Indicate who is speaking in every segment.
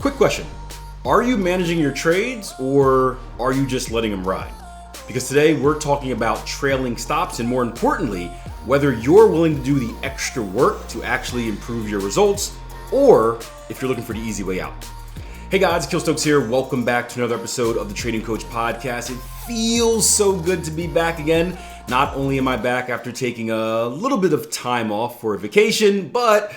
Speaker 1: Quick question. Are you managing your trades or are you just letting them ride? Because today we're talking about trailing stops and more importantly, whether you're willing to do the extra work to actually improve your results or if you're looking for the easy way out. Hey guys, Akil Stokes here. Welcome back to another episode of the Trading Coach Podcast. It feels so good to be back again. Not only am I back after taking a little bit of time off for a vacation, but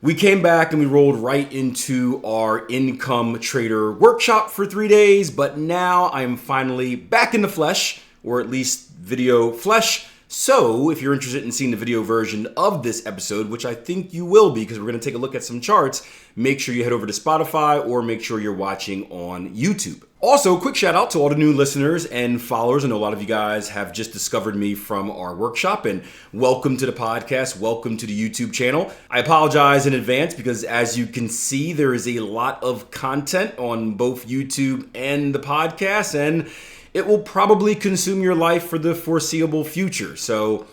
Speaker 1: we came back and we rolled right into our income trader workshop for 3 days. But now I am finally back in the flesh, or at least video flesh. So if you're interested in seeing the video version of this episode, which I think you will be because we're going to take a look at some charts, make sure you head over to Spotify or make sure you're watching on YouTube. Also, quick shout out to all the new listeners and followers. I know a lot of you guys have just discovered me from our workshop, and welcome to the podcast. Welcome to the YouTube channel. I apologize in advance because as you can see, there is a lot of content on both YouTube and the podcast, and it will probably consume your life for the foreseeable future. So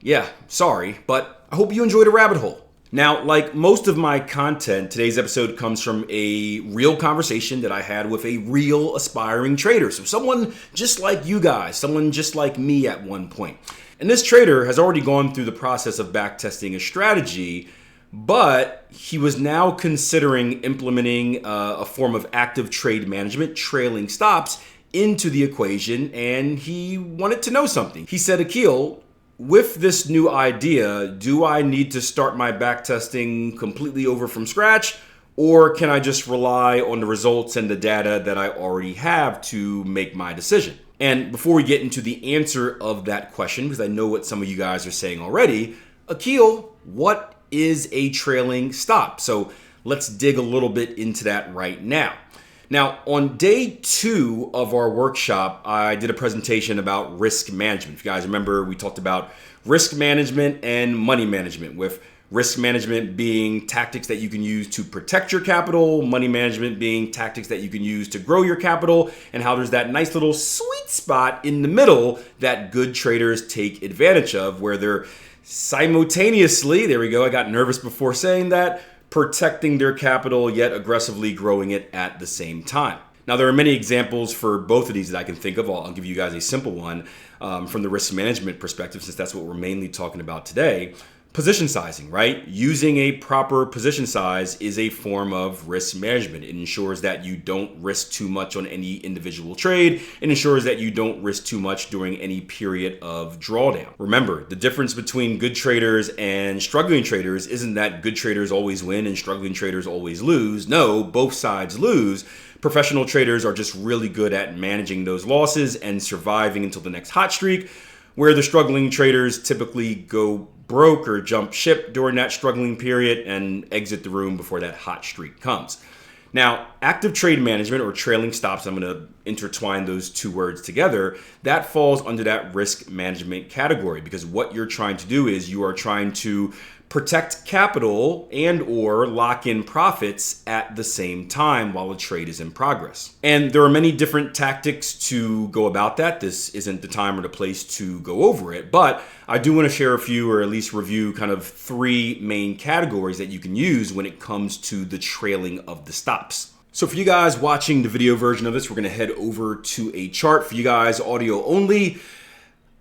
Speaker 1: yeah, sorry, but I hope you enjoy the rabbit hole. Now, like most of my content, today's episode comes from a real conversation that I had with a real aspiring trader. So someone just like you guys, someone just like me at one point. And this trader has already gone through the process of backtesting a strategy, but he was now considering implementing a form of active trade management, trailing stops, into the equation, and he wanted to know something. He said, Akil, with this new idea, do I need to start my backtesting completely over from scratch, or can I just rely on the results and the data that I already have to make my decision? And before we get into the answer of that question, because I know what some of you guys are saying already, Akil, what is a trailing stop? So let's dig a little bit into that right now. Now, on day 2 of our workshop, I did a presentation about risk management. If you guys remember, we talked about risk management and money management, with risk management being tactics that you can use to protect your capital, money management being tactics that you can use to grow your capital, and how there's that nice little sweet spot in the middle that good traders take advantage of, where they're simultaneously, there we go, I got nervous before saying that, protecting their capital yet aggressively growing it at the same time. Now, there are many examples for both of these that I can think of. I'll give you guys a simple one from the risk management perspective, since that's what we're mainly talking about today. Position sizing, right? Using a proper position size is a form of risk management. It ensures that you don't risk too much on any individual trade. It ensures that you don't risk too much during any period of drawdown. Remember, the difference between good traders and struggling traders isn't that good traders always win and struggling traders always lose. No, both sides lose. Professional traders are just really good at managing those losses and surviving until the next hot streak, where the struggling traders typically go broke or jump ship during that struggling period and exit the room before that hot streak comes. Now, active trade management or trailing stops, I'm going to intertwine those two words together, that falls under that risk management category, because what you're trying to do is you are trying to protect capital and or lock in profits at the same time while a trade is in progress. And there are many different tactics to go about that. This isn't the time or the place to go over it, but I do want to share a few, or at least review kind of 3 main categories that you can use when it comes to the trailing of the stops. So for you guys watching the video version of this, we're going to head over to a chart. For you guys audio only,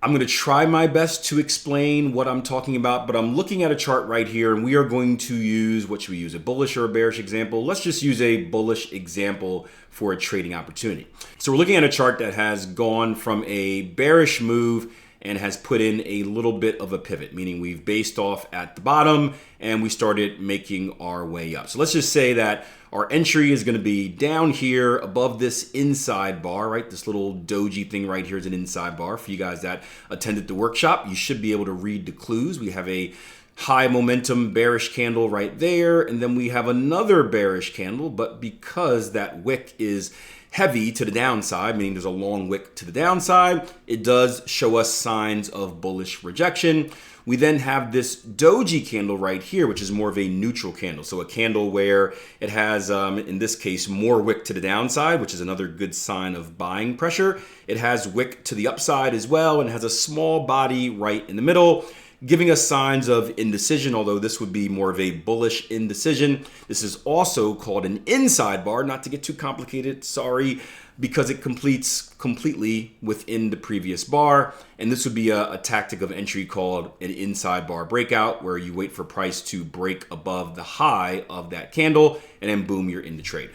Speaker 1: I'm going to try my best to explain what I'm talking about, but I'm looking at a chart right here, and we are going to use, what should we use, a bullish or a bearish example? Let's just use a bullish example for a trading opportunity. So we're looking at a chart that has gone from a bearish move and has put in a little bit of a pivot, meaning we've based off at the bottom and we started making our way up. So let's just say that our entry is going to be down here above this inside bar, right? This little doji thing right here is an inside bar. For you guys that attended the workshop, you should be able to read the clues. We have a high momentum bearish candle right there, and then we have another bearish candle, but because that wick is heavy to the downside, meaning there's a long wick to the downside, it does show us signs of bullish rejection. We then have this doji candle right here, which is more of a neutral candle. So a candle where it has, in this case, more wick to the downside, which is another good sign of buying pressure. It has wick to the upside as well and has a small body right in the middle. giving us signs of indecision, although this would be more of a bullish indecision. This is also called an inside bar, not to get too complicated, sorry, because it completes completely within the previous bar. And this would be a tactic of entry called an inside bar breakout, where you wait for price to break above the high of that candle, and then boom, you're in the trade.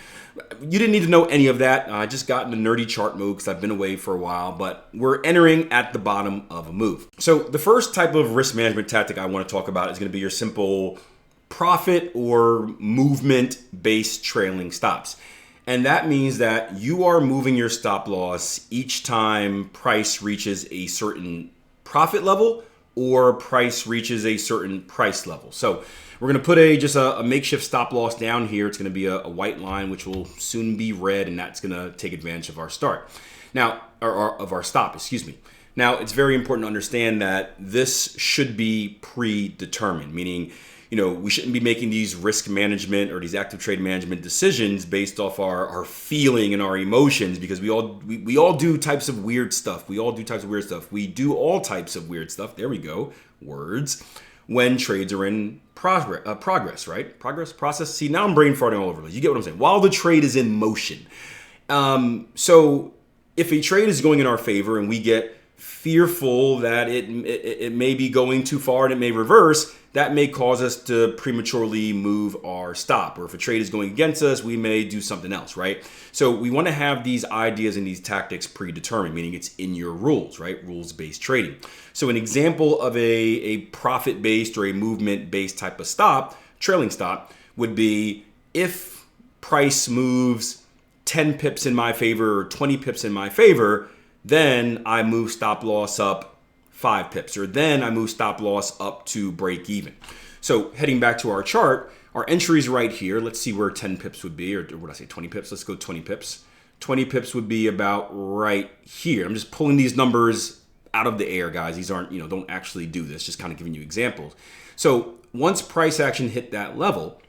Speaker 1: You didn't need to know any of that. I just got in a nerdy chart mode because I've been away for a while, but we're entering at the bottom of a move. So the first type of risk management tactic I want to talk about is going to be your simple profit or movement-based trailing stops. And that means that you are moving your stop loss each time price reaches a certain profit level or price reaches a certain price level. So we're going to put just a makeshift stop loss down here. It's going to be a white line, which will soon be red, and that's going to take advantage of our start. Now, or of our stop, excuse me. Now, it's very important to understand that this should be predetermined, meaning, we shouldn't be making these risk management or these active trade management decisions based off our feeling and our emotions, because we all do types of weird stuff. We all do types of weird stuff. We do all types of weird stuff. There we go. Words. When trades are in progress, right? Process. See, now I'm brain farting all over this. You get what I'm saying? While the trade is in motion. So if a trade is going in our favor and we get fearful that it may be going too far and it may reverse, that may cause us to prematurely move our stop. Or if a trade is going against us, we may do something else, right? So we want to have these ideas and these tactics predetermined, meaning it's in your rules, right? Rules-based trading. So an example of a profit-based or a movement-based type of stop, trailing stop, would be if price moves 10 pips in my favor or 20 pips in my favor, then I move stop loss up 5 pips, or then I move stop loss up to break even. So heading back to our chart, our entry is right here. Let's see where 10 pips would be, or what did I say, 20 pips? Let's go 20 pips. 20 pips would be about right here. I'm just pulling these numbers out of the air, guys. These aren't, don't actually do this, just kind of giving you examples. So once price action hit that level,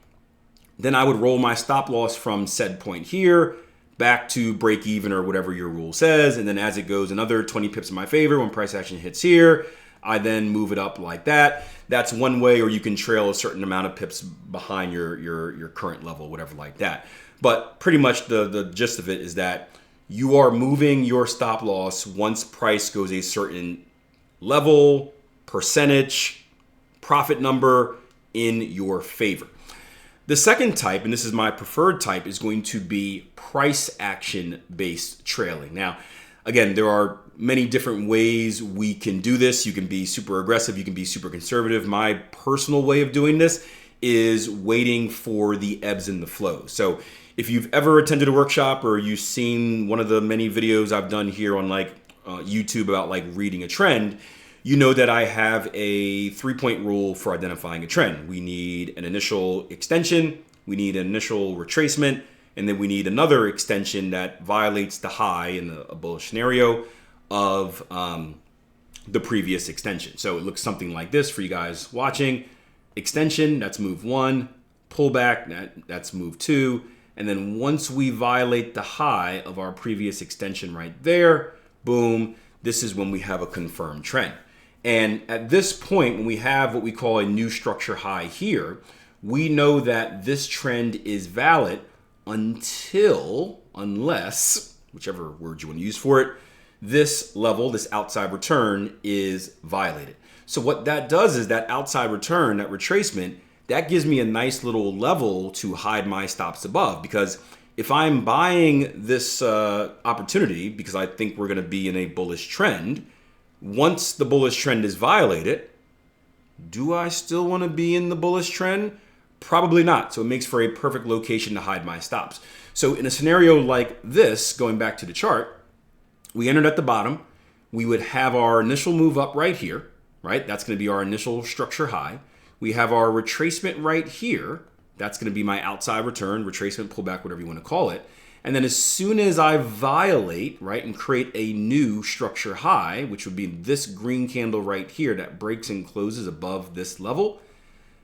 Speaker 1: then I would roll my stop loss from said point here back to break even or whatever your rule says. And then as it goes another 20 pips in my favor, when price action hits here, I then move it up like that. That's one way, or you can trail a certain amount of pips behind your current level, whatever like that. But pretty much the gist of it is that you are moving your stop loss once price goes a certain level, percentage, profit number in your favor. The second type, and this is my preferred type, is going to be price action based trailing. Now, again, there are many different ways we can do this. You can be super aggressive, you can be super conservative. My personal way of doing this is waiting for the ebbs and the flows. So if you've ever attended a workshop or you've seen one of the many videos I've done here on YouTube about reading a trend, you know that I have a 3-point rule for identifying a trend. We need an initial extension, we need an initial retracement, and then we need another extension that violates the high in a bullish scenario of the previous extension. So it looks something like this for you guys watching. Extension, that's move 1. Pullback, that's move 2. And then once we violate the high of our previous extension right there, boom, this is when we have a confirmed trend. And at this point, when we have what we call a new structure high here, we know that this trend is valid unless, whichever word you want to use for it, this level, this outside return is violated. So what that does is that outside return, that retracement, that gives me a nice little level to hide my stops above, because if I'm buying this opportunity because I think we're going to be in a bullish trend, once the bullish trend is violated, do I still want to be in the bullish trend? Probably not. So it makes for a perfect location to hide my stops. So in a scenario like this, going back to the chart, we entered at the bottom. We would have our initial move up right here, right? That's going to be our initial structure high. We have our retracement right here. That's going to be my outside return, retracement, pullback, whatever you want to call it. And then as soon as I violate, right, and create a new structure high, which would be this green candle right here that breaks and closes above this level,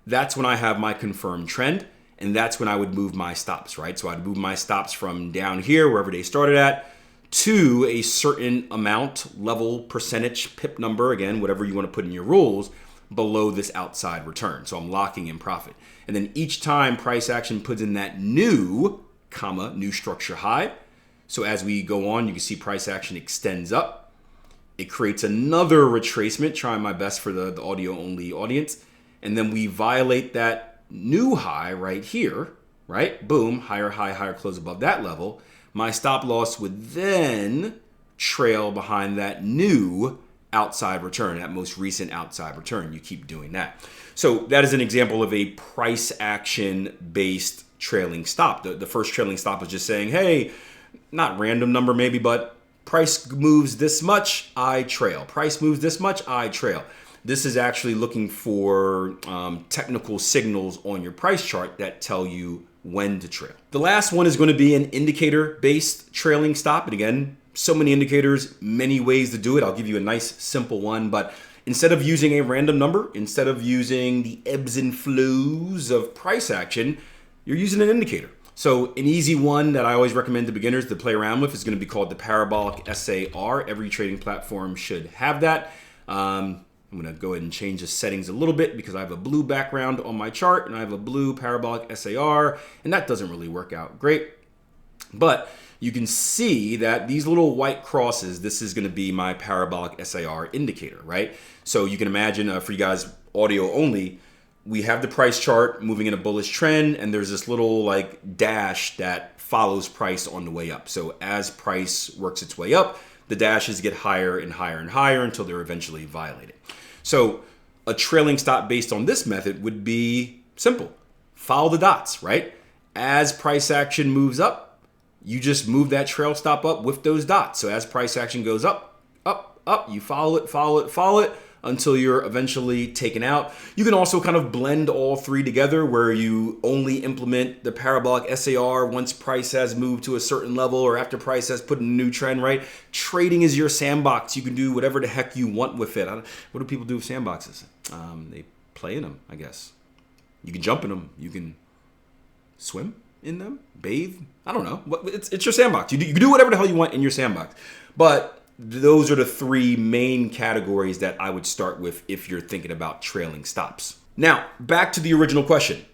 Speaker 1: that's when I have my confirmed trend. And that's when I would move my stops, right? So I'd move my stops from down here, wherever they started at, to a certain amount, level, percentage, pip number, again, whatever you want to put in your rules, below this outside return. So I'm locking in profit. And then each time price action puts in that new, new structure high. So as we go on, you can see price action extends up. It creates another retracement, trying my best for the audio only audience. And then we violate that new high right here, right? Boom, higher high, higher close above that level. My stop loss would then trail behind that new outside return, that most recent outside return. You keep doing that. So that is an example of a price action based trailing stop. The first trailing stop is just saying, hey, not random number maybe, but price moves this much, I trail. Price moves this much, I trail. This is actually looking for technical signals on your price chart that tell you when to trail. The last one is going to be an indicator-based trailing stop. And again, so many indicators, many ways to do it. I'll give you a nice simple one, but instead of using a random number, instead of using the ebbs and flows of price action, you're using an indicator. So an easy one that I always recommend to beginners to play around with is going to be called the parabolic SAR. Every trading platform should have that. I'm going to go ahead and change the settings a little bit because I have a blue background on my chart and I have a blue parabolic SAR, and that doesn't really work out great. But you can see that these little white crosses, this is going to be my parabolic SAR indicator, right? So you can imagine for you guys audio only, we have the price chart moving in a bullish trend, and there's this little like dash that follows price on the way up. So as price works its way up, the dashes get higher and higher and higher until they're eventually violated. So a trailing stop based on this method would be simple. Follow the dots, right? As price action moves up, you just move that trail stop up with those dots. So as price action goes up, up, up, you follow it, follow it, follow it until you're eventually taken out. You can also kind of blend all three together where you only implement the parabolic SAR once price has moved to a certain level or after price has put in a new trend, right? Trading is your sandbox. You can do whatever the heck you want with it. What do people do with sandboxes? They play in them, I guess. You can jump in them. You can swim in them, bathe. I don't know. It's your sandbox. You can do whatever the hell you want in your sandbox. But those are the three main categories that I would start with if you're thinking about trailing stops. Now, back to the original question.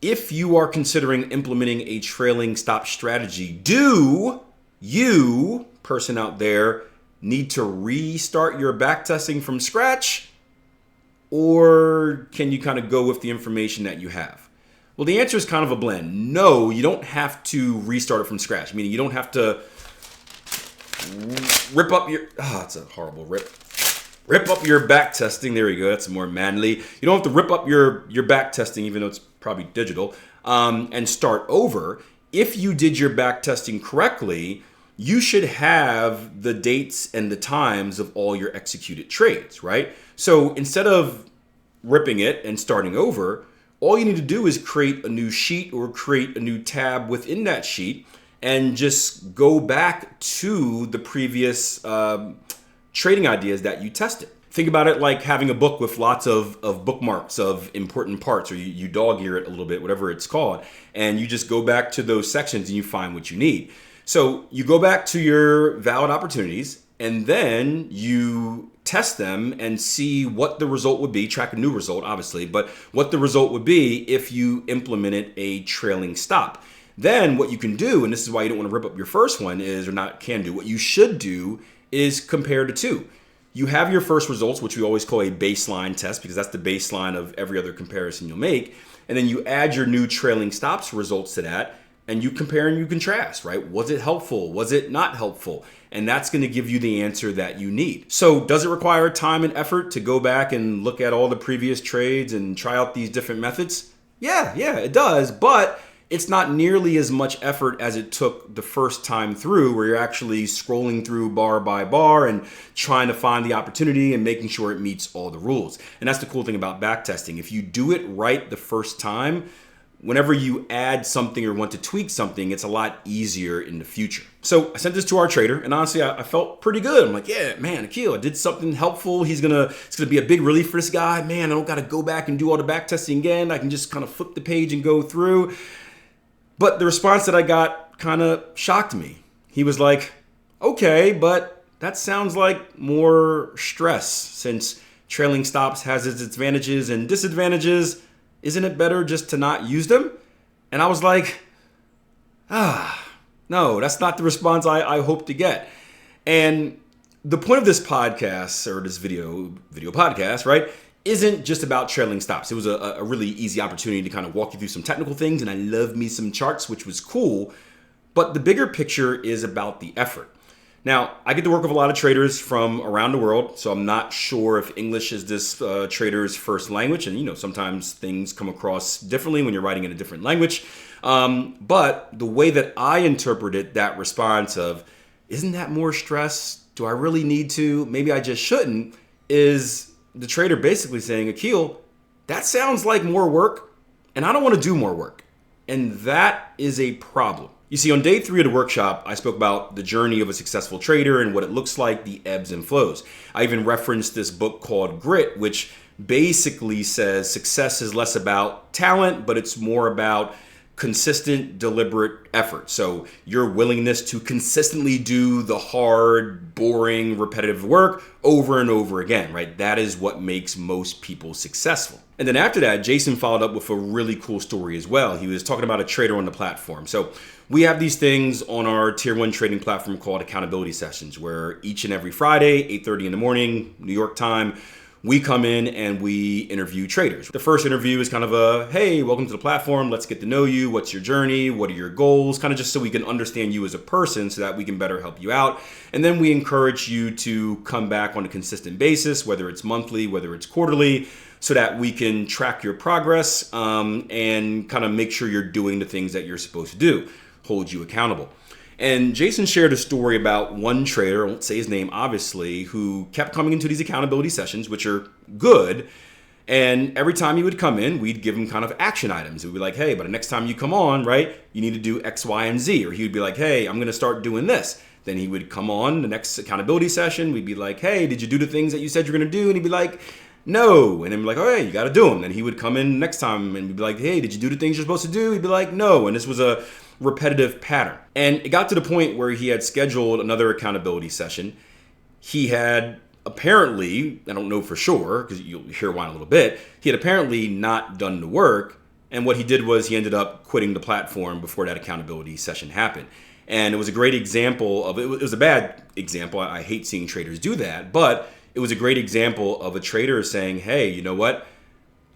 Speaker 1: If you are considering implementing a trailing stop strategy, do you, person out there, need to restart your backtesting from scratch? Or can you kind of go with the information that you have? Well, the answer is kind of a blend. No, you don't have to restart it from scratch, meaning you don't have to rip up your, it's a horrible rip. Rip up your back testing. There you go. That's more manly. You don't have to rip up your back testing, even though it's probably digital, and start over. If you did your back testing correctly, you should have the dates and the times of all your executed trades, right? So instead of ripping it and starting over, all you need to do is create a new sheet or create a new tab within that sheet and just go back to the previous trading ideas that you tested. Think about it like having a book with lots of bookmarks of important parts, or you dog ear it a little bit, whatever it's called, and you just go back to those sections and you find what you need. So you go back to your valid opportunities and then you test them and see what the result would be, track a new result obviously, but what the result would be if you implemented a trailing stop. Then what you can do, and this is why you don't want to rip up your first one, is, or not can do, what you should do is compare the two. You have your first results, which we always call a baseline test because that's the baseline of every other comparison you'll make. And then you add your new trailing stops results to that and you compare and you contrast, right? Was it helpful? Was it not helpful? And that's going to give you the answer that you need. So does it require time and effort to go back and look at all the previous trades and try out these different methods? Yeah, it does. But it's not nearly as much effort as it took the first time through, where you're actually scrolling through bar by bar and trying to find the opportunity and making sure it meets all the rules. And that's the cool thing about backtesting. If you do it right the first time, whenever you add something or want to tweak something, it's a lot easier in the future. So I sent this to our trader, and honestly, I felt pretty good. I'm like, yeah, man, Akil, I did something helpful. It's gonna be a big relief for this guy. Man, I don't gotta go back and do all the backtesting again. I can just kind of flip the page and go through. But the response that I got kind of shocked me. He was like, okay, but that sounds like more stress, since trailing stops has its advantages and disadvantages. Isn't it better just to not use them? And I was like, no, that's not the response I hope to get. And the point of this podcast, or this video podcast, right, isn't just about trailing stops. It was a really easy opportunity to kind of walk you through some technical things, and I love me some charts, which was cool. But the bigger picture is about the effort. Now, I get to work with a lot of traders from around the world, so I'm not sure if English is this trader's first language. And, sometimes things come across differently when you're writing in a different language. But the way that I interpreted that response of, isn't that more stress? Do I really need to? Maybe I just shouldn't, is the trader basically saying, Akil, that sounds like more work, and I don't want to do more work. And that is a problem. You see, on day 3 of the workshop, I spoke about the journey of a successful trader and what it looks like, the ebbs and flows. I even referenced this book called Grit, which basically says success is less about talent, but it's more about consistent, deliberate effort. So your willingness to consistently do the hard, boring, repetitive work over and over again, right? That is what makes most people successful. And then after that, Jason followed up with a really cool story as well. He was talking about a trader on the platform. So we have these things on our tier 1 trading platform called accountability sessions, where each and every Friday, 8:30 in the morning, New York time, we come in and we interview traders. The first interview is kind of a, hey, welcome to the platform. Let's get to know you. What's your journey? What are your goals? Kind of just so we can understand you as a person so that we can better help you out. And then we encourage you to come back on a consistent basis, whether it's monthly, whether it's quarterly, so that we can track your progress and kind of make sure you're doing the things that you're supposed to do, hold you accountable. And Jason shared a story about one trader, I won't say his name obviously, who kept coming into these accountability sessions, which are good. And every time he would come in, we'd give him kind of action items. It would be like, hey, but the next time you come on, right, you need to do X, Y, and Z. Or he would be like, hey, I'm going to start doing this. Then he would come on the next accountability session. We'd be like, hey, did you do the things that you said you're going to do? And he'd be like, no. And then we'd be like, oh, hey, you got to do them. Then he would come in next time and we'd be like, hey, did you do the things you're supposed to do? He'd be like, no. And this was a repetitive pattern. And it got to the point where he had scheduled another accountability session. He had apparently, I don't know for sure, because you'll hear why in a little bit, he had apparently not done the work. And what he did was he ended up quitting the platform before that accountability session happened. And it was a great example of, it was a bad example. I hate seeing traders do that, but it was a great example of a trader saying, hey, you know what?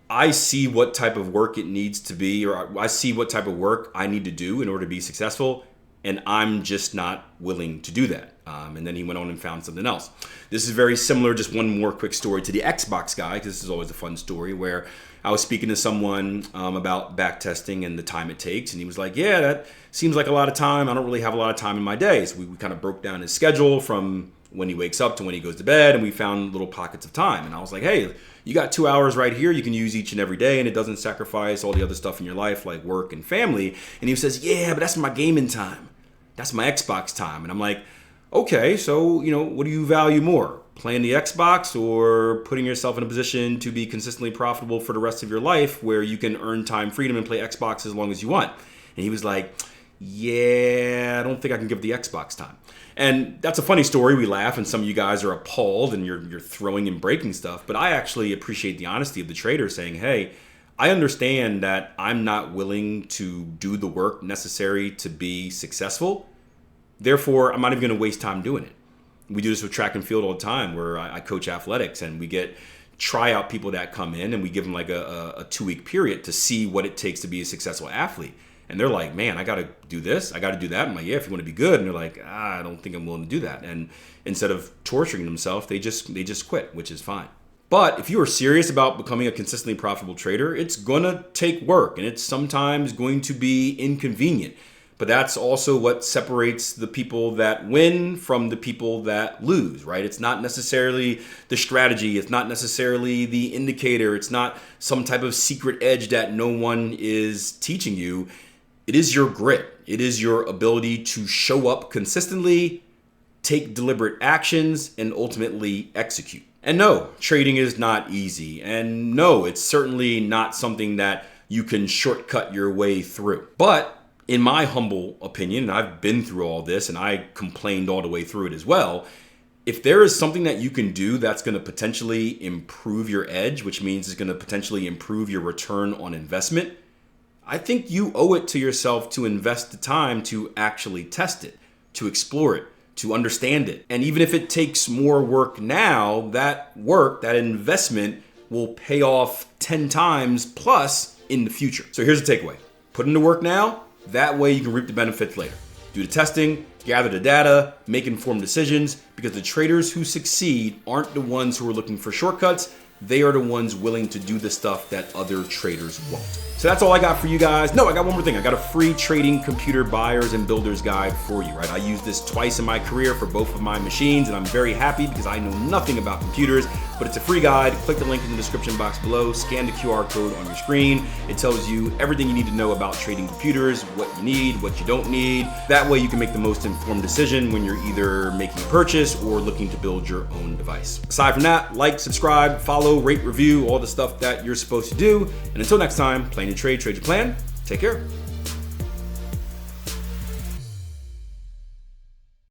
Speaker 1: I see what type of work it needs to be, or I see what type of work I need to do in order to be successful, and I'm just not willing to do that. And then he went on and found something else. This is very similar, just one more quick story to the Xbox guy, because this is always a fun story, where I was speaking to someone about backtesting and the time it takes, and he was like, yeah, that seems like a lot of time. I don't really have a lot of time in my day. So we kind of broke down his schedule from when he wakes up to when he goes to bed, and we found little pockets of time. And I was like, hey, you got 2 hours right here you can use each and every day, and it doesn't sacrifice all the other stuff in your life like work and family. And he says, yeah, but that's my gaming time. That's my Xbox time. And I'm like, okay, so, what do you value more? Playing the Xbox or putting yourself in a position to be consistently profitable for the rest of your life where you can earn time freedom and play Xbox as long as you want? And he was like, yeah, I don't think I can give the Xbox time. And that's a funny story. We laugh, and some of you guys are appalled and you're throwing and breaking stuff. But I actually appreciate the honesty of the trader saying, hey, I understand that I'm not willing to do the work necessary to be successful. Therefore, I'm not even going to waste time doing it. We do this with track and field all the time, where I coach athletics, and we get tryout people that come in, and we give them like a 2-week period to see what it takes to be a successful athlete. And they're like, man, I got to do this. I got to do that. I'm like, yeah, if you want to be good. And they're like, I don't think I'm willing to do that. And instead of torturing themselves, they just quit, which is fine. But if you are serious about becoming a consistently profitable trader, it's going to take work, and it's sometimes going to be inconvenient. But that's also what separates the people that win from the people that lose, right? It's not necessarily the strategy. It's not necessarily the indicator. It's not some type of secret edge that no one is teaching you. It is your grit. It is your ability to show up consistently, take deliberate actions, and ultimately execute. And no, trading is not easy. And no, it's certainly not something that you can shortcut your way through. But in my humble opinion, and I've been through all this and I complained all the way through it as well, If there is something that you can do that's going to potentially improve your edge, which means it's going to potentially improve your return on investment, I think you owe it to yourself to invest the time to actually test it, to explore it, to understand it. And even if it takes more work now, that work, that investment will pay off 10 times plus in the future. So here's the takeaway. Put into work now, that way you can reap the benefits later. Do the testing, gather the data, make informed decisions, because the traders who succeed aren't the ones who are looking for shortcuts. They are the ones willing to do the stuff that other traders won't. So that's all I got for you guys. No, I got one more thing. I got a free trading computer buyers and builders guide for you, right? I used this twice in my career for both of my machines, and I'm very happy because I know nothing about computers, but it's a free guide. Click the link in the description box below, scan the QR code on your screen. It tells you everything you need to know about trading computers, what you need, what you don't need. That way you can make the most informed decision when you're either making a purchase or looking to build your own device. Aside from that, like, subscribe, follow, rate, review, all the stuff that you're supposed to do. And until next time, plan your trade, trade your plan. Take care.